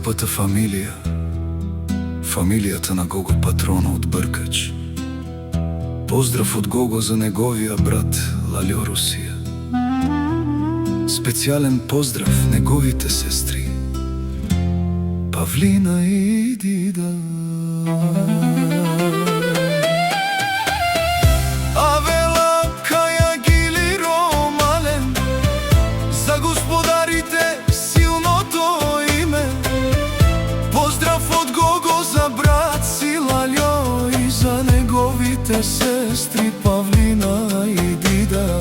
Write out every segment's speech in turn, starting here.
скапата фамилија, фамилијата на Гого Патрона од Бркач. Поздрав од Гого за неговија брат Лалјо Русија. Специјален поздрав неговите сестри Павлина и Дида. Авела, Каја, Гили, Ромален, за господарите силното име. Поздрав од Гого за брат си Лалјо и за неговите сестри Павлина и Дида.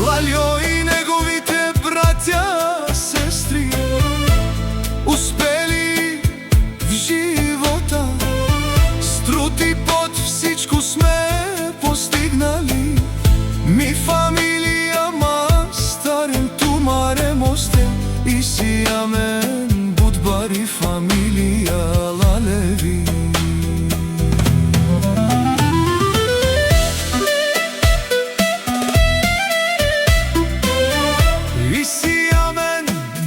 Лалјо и неговите браќа, сестри успели в живота. С труд и пот всичко сме постигнали. Ми фамилија Мастарен, Тумаре, Мосте и Сиямен, Будбари фамилија Лалеви. И Сиямен,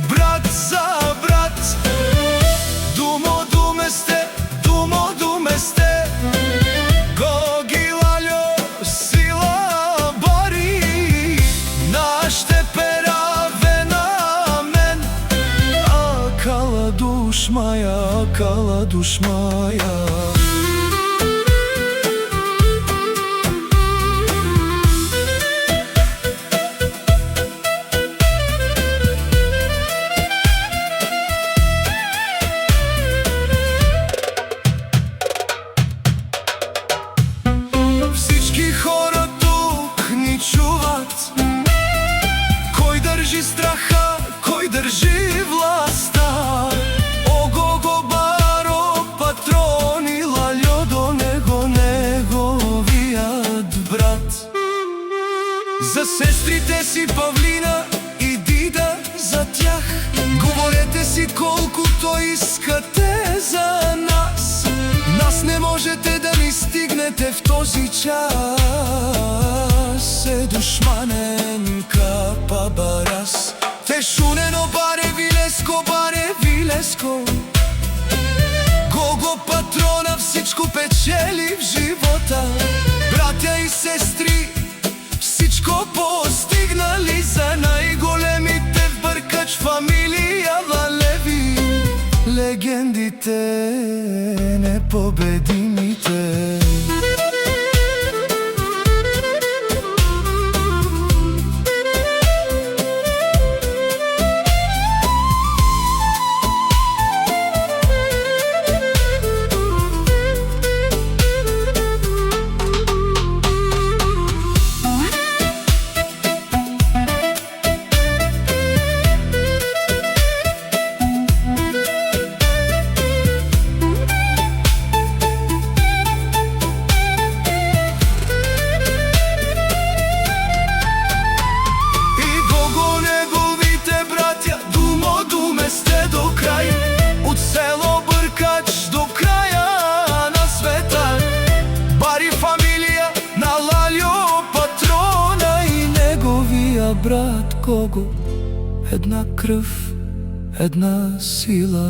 брат за брат, думо думесте, думо думесте. Гоги, Лалјо, Сила, Бари, наште пераве на мен. Акала душ маја, акала душ маја. Всички хора тук ни чуват. Кој држи страха, кој држи власта. О Гого, Баро, Патрони, Лалјо до него, неговият брат. За сестрите си Павлина и Дида, за тях говорете си колкото искате за нас. Нас не можете да ни стигнете в този час. Е душманен капа барас. Фешунено баре Вилеско, баре Вилеско. Гого Патрона всичко печели в живота. Братя и сестри всичко постигнали. За най-големите в Бркач фамилија Лалеви. Легендите, непобедимите. Од село Бркач до краја на света. Бари фамилија на Лалјо Патрона и неговија брат Гого. Една крв, една сила.